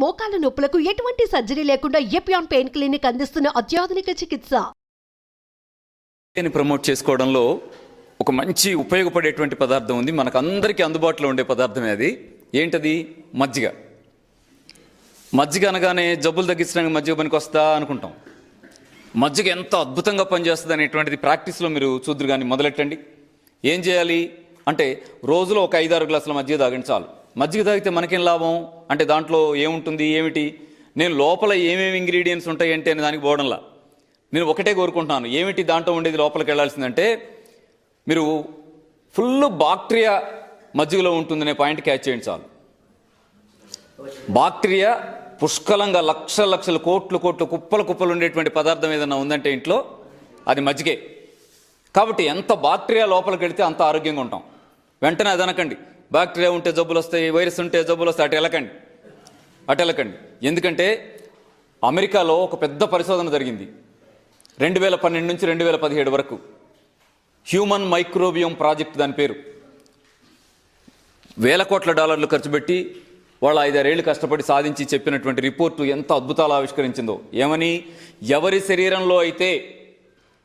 మోకాల నొప్పులకు ఎటువంటి సర్జరీ లేకుండా ఎపియాన్ పెయిన్ క్లినిక్ అందిస్తున్న అత్యాధునిక చికిత్స. ప్రమోట్ చేసుకోవడంలో ఒక మంచి ఉపయోగపడేటువంటి పదార్థం ఉంది, మనకు అందరికీ అందుబాటులో ఉండే పదార్థమే. అది ఏంటది? మజ్జిగ. మజ్జిగ అనగానే జబ్బులు తగ్గించడానికి మజ్జిగ పనికి వస్తా అనుకుంటాం. మజ్జిగ ఎంత అద్భుతంగా పనిచేస్తుంది అనేటువంటిది ప్రాక్టీస్లో మీరు చూద్దరు. కానీ మొదలెట్టండి. ఏం చేయాలి అంటే రోజులో ఒక 5-6 గ్లాసుల మజ్జిగ తాగండి చాలు. మజ్జిగ తాగితే మనకేం లాభం అంటే దాంట్లో ఏముంటుంది ఏమిటి, నేను లోపల ఏమేమి ఇంగ్రీడియంట్స్ ఉంటాయి అంటే అని దానికి పోవడంలా నేను ఒకటే కోరుకుంటున్నాను, ఏమిటి దాంట్లో ఉండేది లోపలికి వెళ్ళాల్సిందంటే మీరు ఫుల్ బాక్టీరియా మజ్జిగలో ఉంటుందనే పాయింట్ క్యాచ్ చేయండి చాలు. బాక్టీరియా పుష్కలంగా లక్షలు కోట్లు కుప్పలు ఉండేటువంటి పదార్థం ఏదైనా ఉందంటే ఇంట్లో అది మజ్జిగే. కాబట్టి ఎంత బాక్టీరియా లోపలికి వెళితే అంత ఆరోగ్యంగా ఉంటాం. వెంటనే అది అనకండి, బాక్టీరియా ఉంటే జబ్బులు వస్తాయి, వైరస్ ఉంటే జబ్బులు వస్తాయి, అటు వెళ్ళకండి. ఎందుకంటే అమెరికాలో ఒక పెద్ద పరిశోధన జరిగింది 2012 నుంచి 2017 వరకు. హ్యూమన్ మైక్రోబియోమ్ ప్రాజెక్ట్ దాని పేరు. $వేల కోట్ల ఖర్చు పెట్టి వాళ్ళు 5-6 ఏళ్ళు కష్టపడి సాధించి చెప్పినటువంటి రిపోర్టు ఎంత అద్భుతాలు ఆవిష్కరించిందో. ఏమని? ఎవరి శరీరంలో అయితే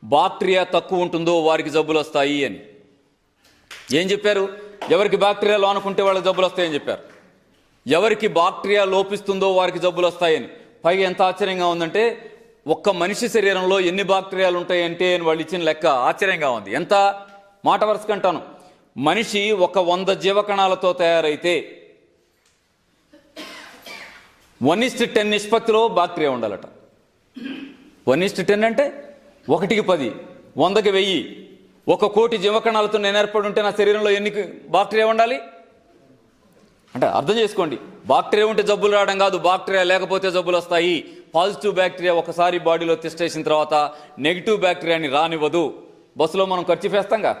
బాక్టీరియా తక్కువ ఉంటుందో వారికి జబ్బులు వస్తాయి అని. ఏం చెప్పారు? ఎవరికి బాక్టీరియా లోనుకుంటే వాళ్ళకి జబ్బులు వస్తాయని చెప్పారు. ఎవరికి బాక్టీరియా లోపిస్తుందో వారికి జబ్బులు వస్తాయని. పైగా ఎంత ఆశ్చర్యంగా ఉందంటే ఒక్క మనిషి శరీరంలో ఎన్ని బాక్టీరియాలు ఉంటాయంటే అని వాళ్ళు ఇచ్చిన లెక్క ఆశ్చర్యంగా ఉంది. ఎంత మాట వరుసగా అంటాను, మనిషి ఒక 100 జీవకణాలతో తయారైతే 1:10 నిష్పత్తిలో బాక్టీరియా ఉండాలట. 1:10 అంటే 1కి 10, 100కి 1000. 1 కోటి జీవకణాలతో నేను ఏర్పడి ఉంటే నా శరీరంలో ఎన్ని బాక్టీరియా ఉండాలి అంటే అర్థం చేసుకోండి. బాక్టీరియా ఉంటే జబ్బులు రావడం కాదు, బాక్టీరియా లేకపోతే జబ్బులు వస్తాయి. పాజిటివ్ బ్యాక్టీరియా ఒకసారి బాడీలో తిష్టేసిన తర్వాత నెగిటివ్ బ్యాక్టీరియాని రానివ్వదు. బస్సులో మనం ఖర్చు వేస్తాంగా,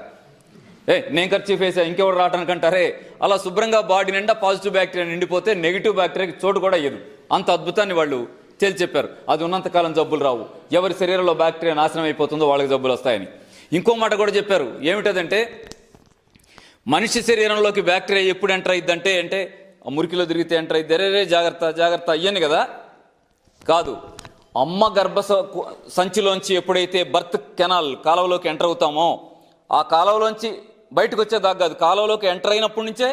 నేను ఖర్చు వేసా ఇంకెవరు రావడానికి అంటారే, అలా శుభ్రంగా బాడీ నిండా పాజిటివ్ బ్యాక్టీరియా నిండిపోతే నెగిటివ్ బ్యాక్టీరియాకి చోటు కూడా ఇయ్యదు. అంత అద్భుతాన్ని వాళ్ళు తేల్చి చెప్పారు. అది ఉన్నంతకాలం జబ్బులు రావు. ఎవరి శరీరంలో బ్యాక్టీరియా నాశనం అయిపోతుందో వాళ్ళకి జబ్బులు వస్తాయని. ఇంకో మాట కూడా చెప్పారు. ఏమిటదంటే మనిషి శరీరంలోకి బ్యాక్టీరియా ఎప్పుడు ఎంటర్ అయిద్దంటే అంటే మురికిలో తిరిగితే ఎంటర్ అయితే రే జాగ్రత్త అయ్యని కదా, కాదు. అమ్మ సంచిలోంచి ఎప్పుడైతే బర్త్ కెనాల్ కాలువలోకి ఎంటర్ అవుతామో ఆ కాలువలోంచి బయటకు వచ్చేదాకా కాదు, కాలువలోకి ఎంటర్ అయినప్పటి నుంచే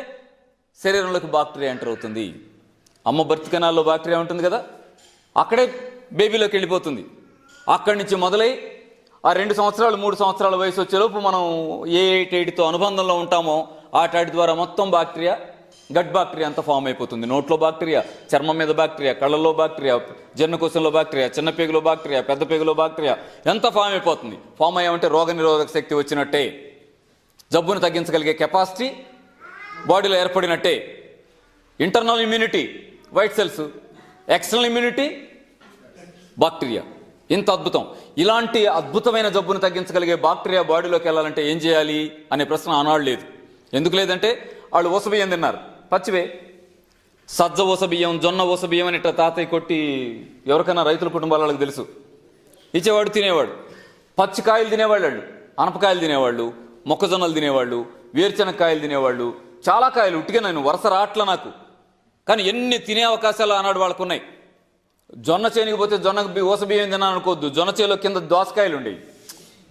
శరీరంలోకి బాక్టీరియా ఎంటర్ అవుతుంది. అమ్మ బర్త్ కెనాల్లో బాక్టీరియా ఉంటుంది కదా, అక్కడే బేబీలోకి వెళ్ళిపోతుంది. అక్కడి నుంచి మొదలై ఆ 2 సంవత్సరాలు 3 సంవత్సరాల వయసు వచ్చేలోపు మనం ఏ ఏటితో అనుబంధంలో ఉంటామో ఆటాటి ద్వారా మొత్తం బాక్టీరియా, గట్ బాక్టీరియా అంతా ఫామ్ అయిపోతుంది. నోట్లో బాక్టీరియా, చర్మం మీద బాక్టీరియా, కళ్ళల్లో బాక్టీరియా, జీర్ణకోశంలో బాక్టీరియా, చిన్న పేగులో బాక్టీరియా, పెద్ద పేగులో బాక్టీరియా ఎంత ఫామ్ అయిపోతుంది. ఫామ్ అయ్యామంటే రోగనిరోధక శక్తి వచ్చినట్టే, జబ్బును తగ్గించగలిగే కెపాసిటీ బాడీలో ఏర్పడినట్టే. Internal immunity white cells, external immunity bacteria. ఇంత అద్భుతం. ఇలాంటి అద్భుతమైన జబ్బును తగ్గించగలిగే బాక్టీరియా బాడీలోకి వెళ్ళాలంటే ఏం చేయాలి అనే ప్రశ్న ఆనాడు లేదు. ఎందుకు లేదంటే వాళ్ళు ఊసబియ్యం తిన్నారు, పచ్చివే. సజ్జ ఊసబియ్యం, జొన్న ఊసబియ్యం అని ఇట్లా తాతయ్య కొట్టి ఎవరికైనా రైతుల కుటుంబాల వాళ్ళకి తెలుసు ఇచ్చేవాడు, తినేవాడు. పచ్చికాయలు తినేవాళ్ళు, అనపకాయలు తినేవాళ్ళు, మొక్కజొన్నలు తినేవాళ్ళు, వేరుశెనక్కాయలు తినేవాళ్ళు, చాలా కాయలు. ఉట్టిగా నేను వరుస రాట్ల నాకు, కానీ ఎన్ని తినే అవకాశాలు ఆనాడు వాళ్ళకు ఉన్నాయి. జొన్న చేనికి పోతే జొన్నకు ఊసబియ్యం తిన్నాను అనుకోవద్దు. జొన్న చేలో కింద దోసకాయలు ఉండేవి,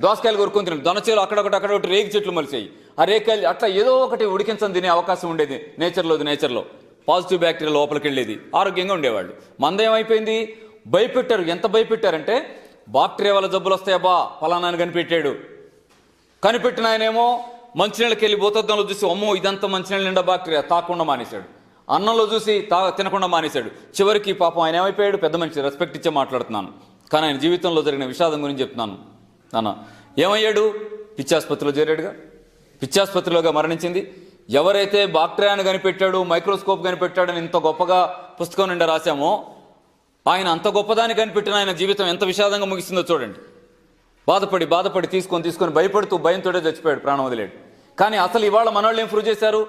దోసకాయలు కొరుకొని తినండి. జొన్న చేలో అక్కడొకటి రేగి చెట్లు మొలిసాయి. ఆ రేకాయలు అట్లా ఏదో ఒకటి ఉడికించని తినే అవకాశం ఉండేది నేచర్లో. పాజిటివ్ బ్యాక్టీరియా లోపలికి వెళ్ళేది, ఆరోగ్యంగా ఉండేవాళ్ళు. మందేమైపోయింది? భయపెట్టారు. ఎంత భయపెట్టారంటే బాక్టీరియా వల్ల జబ్బులు వస్తాయబ్బా ఫలానాని కనిపెట్టిన ఆయనేమో మంచినీళ్ళకి వెళ్ళి బోతద్దంలో చూసి అమ్మో ఇదంతా మంచినీళ్ళ నిండా బాక్టీరియా, తాకుండా మానేశాడు. అన్నంలో చూసి తినకుండా మానేశాడు. చివరికి పాపం ఆయన ఏమైపోయాడు? పెద్ద మనిషి, రెస్పెక్ట్ ఇచ్చే మాట్లాడుతున్నాను, కానీ ఆయన జీవితంలో జరిగిన విషాదం గురించి చెప్తున్నాను. నాన్న ఏమయ్యాడు? పిచ్చాసుపత్రిలో చేరాడుగా. పిచ్చాసుపత్రిలోగా మరణించింది. ఎవరైతే బాక్టీరియాను కనిపెట్టాడు, మైక్రోస్కోప్ కనిపెట్టాడని ఇంత గొప్పగా పుస్తకం నిండా రాశామో, ఆయన అంత గొప్పదాన్ని కనిపెట్టిన ఆయన జీవితం ఎంత విషాదంగా ముగిస్తుందో చూడండి. బాధపడి తీసుకొని భయపడుతూ భయంతోనే చచ్చిపోయాడు, ప్రాణం వదిలేడు. కానీ అసలు ఇవాళ మనవాళ్ళు ఏం ప్రూవ్ చేశారు?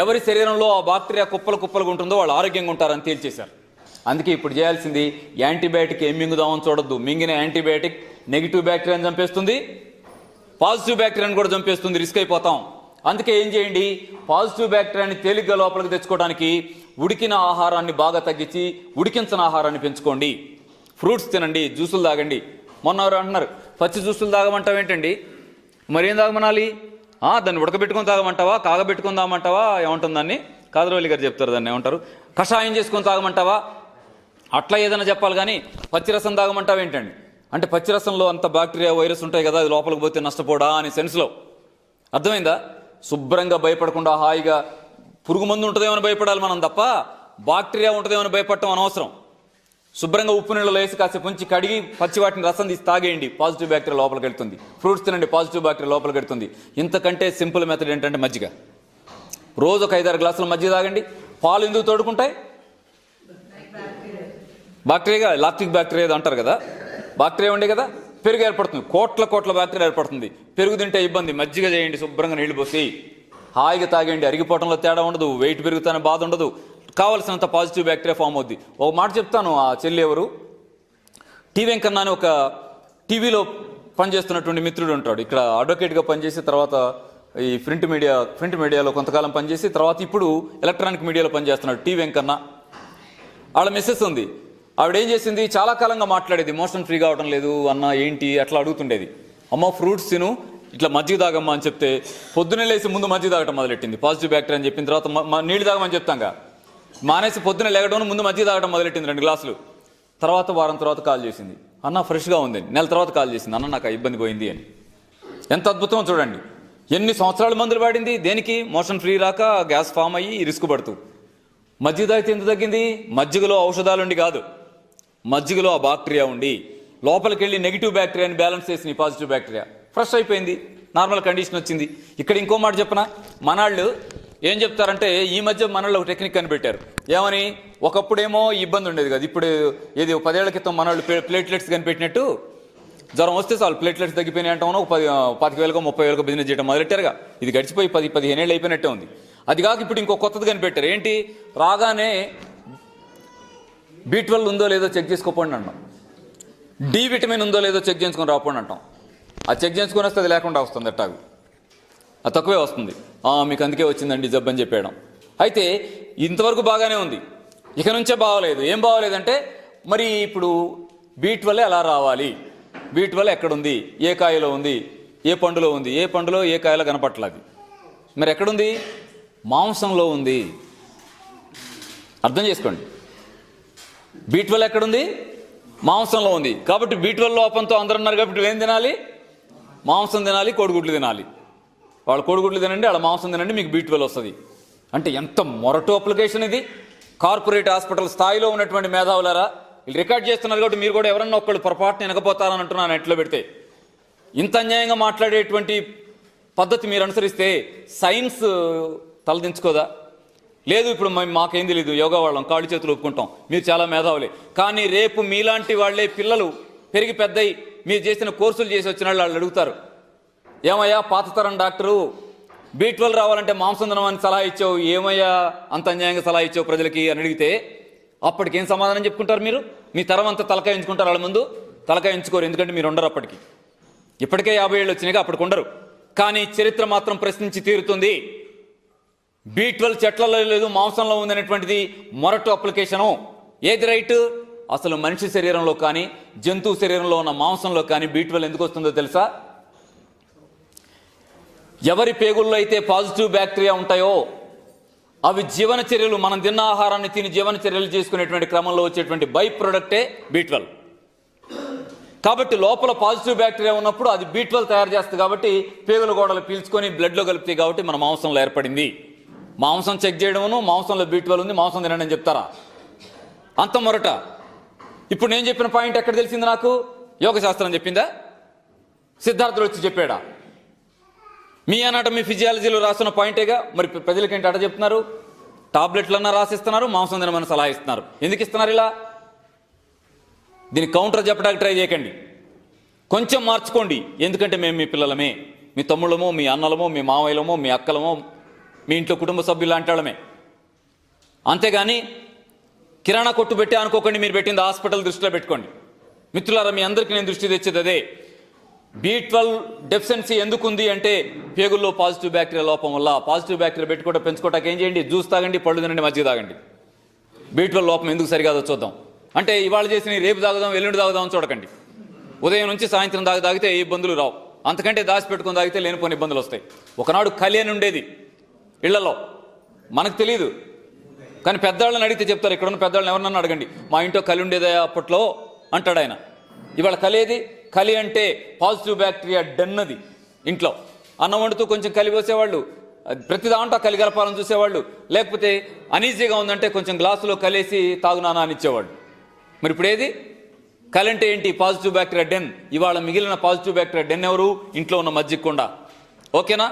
ఎవరి శరీరంలో ఆ బాక్టీరియా కుప్పలుగా ఉంటుందో వాళ్ళు ఆరోగ్యంగా ఉంటారని తేల్చేశారు. అందుకే ఇప్పుడు చేయాల్సింది యాంటీబయాటిక్ ఏం మింగుదామని చూడొద్దు. మింగిన యాంటీబయాటిక్ నెగిటివ్ బ్యాక్టీరియాని చంపేస్తుంది, పాజిటివ్ బ్యాక్టీరియాని కూడా చంపేస్తుంది. రిస్క్ అయిపోతాం. అందుకే ఏం చేయండి, పాజిటివ్ బ్యాక్టీరియాని తేలిగ్గా లోపలికి తెచ్చుకోవడానికి ఉడికిన ఆహారాన్ని బాగా తగ్గించి ఉడికించిన ఆహారాన్ని పెంచుకోండి. ఫ్రూట్స్ తినండి, జ్యూసులు తాగండి. మొన్న ఎవరు అంటున్నారు పచ్చి జ్యూసులు తాగమంటావు ఏంటండి, మరేం తాగమనాలి? దాన్ని ఉడకబెట్టుకొని తాగమంటావా, కాగబెట్టుకొని తాగమంటావా, ఏమంటుంది దాన్ని? కాదరవల్లి గారు చెప్తారు దాన్ని ఏమంటారు, కషాయం చేసుకొని తాగమంటావా, అట్లా ఏదైనా చెప్పాలి. కానీ పచ్చిరసం తాగమంటావు ఏంటండి అంటే పచ్చిరసంలో అంత బ్యాక్టీరియా వైరస్ ఉంటాయి కదా, అది లోపలికి పోతే నష్టపోడా అనే సెన్స్లో. అర్థమైందా? శుభ్రంగా భయపడకుండా హాయిగా పురుగు మందు ఉంటుందేమో అని భయపడాలి మనం తప్ప బ్యాక్టీరియా ఉంటుందేమో అని భయపడటం అనవసరం. శుభ్రంగా ఉప్పు నీళ్ళలో వేసి కాసేపు ఉంచి కడిగి పచ్చి వాటిని రసం తీసి తాగేయండి, పాజిటివ్ బ్యాక్టీరియా లోపలికి వెళ్తుంది. ఫ్రూట్స్ తినండి, పాజిటివ్ బ్యాక్టీరియా లోపలికి వెళ్తుంది. ఇంతకంటే సింపుల్ మెథడ్ ఏంటంటే మజ్జిగ. రోజు ఒక 5-6 గ్లాసులు మజ్జిగ తాగండి. పాలు ఎందుకు తోడుకుంటాయి? బ్యాక్టీరియా, లాక్టిక్ బ్యాక్టీరియా ఏదో అంటారు కదా, బ్యాక్టీరియా ఉండే కదా, పెరుగు ఏర్పడుతుంది. కోట్ల బ్యాక్టీరియా ఏర్పడుతుంది. పెరుగు తింటే ఇబ్బంది, మజ్జిగ చేయండి, శుభ్రంగా నీళ్లు పోసి హాయిగా తాగండి. అరిగిపోవడంలో తేడా ఉండదు, వెయిట్ పెరుగుతానే బాధ ఉండదు, కావలసినంత పాజిటివ్ బ్యాక్టీరియా ఫామ్ అవుద్ది. ఒక మాట చెప్తాను, ఆ చెల్లి ఎవరు, టీ వెంకన్న అని ఒక టీవీలో పనిచేస్తున్నటువంటి మిత్రుడు ఉంటాడు. ఇక్కడ అడ్వకేట్గా పనిచేసి తర్వాత ఈ ప్రింట్ మీడియాలో కొంతకాలం పనిచేసి తర్వాత ఇప్పుడు ఎలక్ట్రానిక్ మీడియాలో పనిచేస్తున్నాడు టీ వెంకన్న. వాళ్ళ మిస్సెస్ ఉంది. ఆవిడ ఏం చేసింది, చాలా కాలంగా మాట్లాడేది, మోషన్ ఫ్రీగా అవడం లేదు అన్న ఏంటి అట్లా అడుగుతుండేది. అమ్మ ఫ్రూట్స్ తిను, ఇట్లా మజ్జిగ తాగమ్మా అని చెప్తే పొద్దున్నే లేసి ముందు మజ్జిగ తాగటం మొదలెట్టింది. పాజిటివ్ బ్యాక్టీరియా అని చెప్పిన తర్వాత నీళ్ళు తాగమని చెప్తాంగా, మానేసి పొద్దున్నే లేగడం ముందు మజ్జిగ తాగడం మొదలెట్టింది 2 గ్లాసులు. తర్వాత వారం తర్వాత కాల్ చేసింది, అన్న ఫ్రెష్గా ఉంది. నెల తర్వాత కాల్ చేసింది, అన్న నాకు ఇబ్బంది పోయింది అని. ఎంత అద్భుతం చూడండి. ఎన్ని సంవత్సరాలు మందులు వాడింది దేనికి? మోషన్ ఫ్రీ రాక గ్యాస్ ఫామ్ అయ్యి రిస్క్ పడుతూ. మజ్జిగ తాగితే ఎంత తగ్గింది? మజ్జిగలో ఔషధాలుండి కాదు, మజ్జిగలో ఆ బ్యాక్టీరియా ఉండి లోపలికి వెళ్ళి నెగిటివ్ బ్యాక్టీరియాని బ్యాలెన్స్ చేసిన పాజిటివ్ బ్యాక్టీరియా ఫ్రెష్ అయిపోయింది, నార్మల్ కండిషన్ వచ్చింది. ఇక్కడ ఇంకో మాట చెప్పనా, మనాళ్ళు ఏం చెప్తారంటే ఈ మధ్య మనల్లో ఒక టెక్నిక్ కనిపెట్టారు. ఏమని? ఒకప్పుడేమో ఇబ్బంది ఉండేది కదా, ఇప్పుడు ఏది 10 ఏళ్ల క్రితం మనళ్ళు ప్లేట్లెట్స్ కనిపెట్టినట్టు జ్వరం వస్తే చాలు ప్లేట్లెట్స్ తగ్గిపోయినాయి అంటామో 25,000కో 30,000కో బిజినెస్ చేయడం మొదలెట్టారుగా. ఇది గడిచిపోయి 10-15 ఏళ్ళు అయిపోయినట్టే ఉంది. అది కాక ఇప్పుడు ఇంకో కొత్తది కనిపెట్టారు. ఏంటి? రాగానే B12 ఉందో లేదో చెక్ చేసుకోపోండి అంటాం, డి విటమిన్ ఉందో లేదో చెక్ చేసుకొని రాపోండి అంటాం. అది చెక్ చేసుకొని వస్తే అది లేకుండా వస్తుంది, అట్టాగు అది తక్కువే వస్తుంది. మీకు అందుకే వచ్చిందండి జబ్బు అని చెప్పేయడం. అయితే ఇంతవరకు బాగానే ఉంది, ఇక నుంచే బాగోలేదు. ఏం బాగోలేదంటే మరి ఇప్పుడు B12 ఎలా రావాలి, B12 ఎక్కడుంది, ఏ కాయలో ఉంది, ఏ పండులో ఉంది, ఏ పండులో ఏ కాయలో కనపట్లేదు. మరి ఎక్కడుంది? మాంసంలో ఉంది. అర్థం చేసుకోండి, B12 ఎక్కడుంది? మాంసంలో ఉంది. కాబట్టి B12 లోపంతో అందరూ ఉన్నారు కాబట్టి ఏం తినాలి? మాంసం తినాలి, కోడిగుడ్లు తినాలి. వాళ్ళు కోడిగుడ్లు తినండి, వాళ్ళ మాంసం తినండి, మీకు B12 వస్తుంది. అంటే ఎంత మొరటు అప్లికేషన్ ఇది. కార్పొరేట్ హాస్పిటల్ స్థాయిలో ఉన్నటువంటి మేధావులారా, వీళ్ళు రికార్డ్ చేస్తున్నారు కాబట్టి మీరు కూడా ఎవరన్నా ఒక్కళ్ళు పొరపాటున వెనకపోతారని అంటున్నాను. నెట్లో పెడితే ఇంత అన్యాయంగా మాట్లాడేటువంటి పద్ధతి మీరు అనుసరిస్తే సైన్స్ తలదించుకోదా? లేదు ఇప్పుడు మాకేం తెలీదు, యోగా వాళ్ళం, కాళ్ళు చేతులు ఒప్పుకుంటాం, మీరు చాలా మేధావులే. కానీ రేపు మీలాంటి వాళ్ళే పిల్లలు పెరిగి పెద్దయి మీరు చేసిన కోర్సులు చేసి వచ్చిన వాళ్ళు అడుగుతారు, ఏమయ్యా పాత తరం డాక్టరు B12 రావాలంటే మాంసం తినమని సలహా ఇచ్చావు, ఏమయ్యా అంత అన్యాయంగా సలహా ఇచ్చావు ప్రజలకి అని అడిగితే అప్పటికేం సమాధానం చెప్పుకుంటారు? మీరు మీ తరం అంతా తలకాయ ఎంచుకుంటారు, వాళ్ళ ముందు తలకాయ ఎంచుకోరు, ఎందుకంటే మీరు ఉండరు అప్పటికి. ఇప్పటికే 50 ఏళ్ళు వచ్చినాయిగా, అప్పటికి ఉండరు. కానీ చరిత్ర మాత్రం ప్రశ్నించి తీరుతుంది. B12 చెట్లలో లేదు, మాంసంలో ఉందనేటువంటిది మొరటు అప్లికేషను. ఏది రైట్? అసలు మనిషి శరీరంలో కానీ జంతువు శరీరంలో ఉన్న మాంసంలో కానీ B12 ఎందుకు వస్తుందో తెలుసా? ఎవరి పేగుల్లో అయితే పాజిటివ్ బ్యాక్టీరియా ఉంటాయో అవి జీవన చర్యలు, మనం తిన్న ఆహారాన్ని తిని జీవన చర్యలు చేసుకునేటువంటి క్రమంలో వచ్చేటువంటి బై ప్రొడక్టే B12. కాబట్టి లోపల పాజిటివ్ బ్యాక్టీరియా ఉన్నప్పుడు అది B12 తయారు చేస్తుంది. కాబట్టి పేగుల గోడలు పీల్చుకొని బ్లడ్లో కలుపుతాయి. కాబట్టి మన మాంసంలో ఏర్పడింది. మాంసం చెక్ చేయడమును మాంసంలో B12 ఉంది, మాంసం తినండి అని చెప్తారా? అంత మొరట. ఇప్పుడు నేను చెప్పిన పాయింట్ ఎక్కడ తెలిసింది నాకు? యోగ శాస్త్రం చెప్పిందా? సిద్ధార్థుడు వచ్చి చెప్పాడా? మీ అనాటమీ ఫిజియాలజీలో రాస్తున్న పాయింటేగా. మరి ప్రజలకి ఏంటి అట చెప్తున్నారు? టాబ్లెట్లన్నా రాసిస్తున్నారు, మాంసం తినమని సలహా ఇస్తున్నారు. ఎందుకు ఇస్తున్నారు ఇలా? దీన్ని కౌంటర్ చెప్పడానికి ట్రై చేయకండి, కొంచెం మార్చుకోండి. ఎందుకంటే మేము మీ పిల్లలమే, మీ తమ్ముళ్ళమో, మీ అన్నలమో, మీ మావయ్యలమో, మీ అక్కలమో, మీ ఇంట్లో కుటుంబ సభ్యులు లాంటి వాళ్ళమే. అంతేగాని కిరాణా కొట్టు పెట్టి అనుకోకండి మీరు పెట్టింది హాస్పిటల్ దృష్టిలో పెట్టుకోండి. మిత్రులారా, మీ అందరికీ నేను దృష్టి తెచ్చేది అదే. B12 డెఫిషియన్సీ ఎందుకు ఉంది అంటే పేగుల్లో పాజిటివ్ బ్యాక్టీరియా లోపం వల్ల. పాజిటివ్ బ్యాక్టీరియా పెంచుకోవటానికి ఏం చేయండి? జ్యూస్ తాగండి, పళ్ళు తినండి, మజ్జిగ తాగండి. B12 లోపం ఎందుకు సరికాదో చూద్దాం. అంటే ఇవాళ చేసిన రేపు తాగుదాం, ఎల్లుండి తాగుదాం చూడకండి. ఉదయం నుంచి సాయంత్రం తాగితే ఏ ఇబ్బందులు రావు. అంతకంటే దాచిపెట్టుకుని తాగితే లేనిపోని ఇబ్బందులు వస్తాయి. ఒకనాడు కలి అని ఉండేది ఇళ్లలో, మనకు తెలియదు, కానీ పెద్దవాళ్ళని అడిగితే చెప్తారు. ఇక్కడ ఉన్న పెద్దవాళ్ళని ఎవరన్నా అడగండి, మా ఇంట్లో కలి ఉండేదా అప్పట్లో అంటాడు ఆయన. ఇవాళ కలి ఏది? కలి అంటే పాజిటివ్ బ్యాక్టీరియా డెన్ అది. ఇంట్లో అన్నం వండుతూ కొంచెం కలి పోసేవాళ్ళు, ప్రతి దాంట్లో కలి కలపాలని చూసేవాళ్ళు. లేకపోతే అనీజీగా ఉందంటే కొంచెం గ్లాసులో కలిసి తాగునానా అని ఇచ్చేవాళ్ళు. మరి ఇప్పుడు ఏది? కలి అంటే ఏంటి? పాజిటివ్ బ్యాక్టీరియా డెన్. ఇవాళ మిగిలిన పాజిటివ్ బ్యాక్టీరియా డెన్ ఎవరు? ఇంట్లో ఉన్న మజ్జిగ కుండా. ఓకేనా?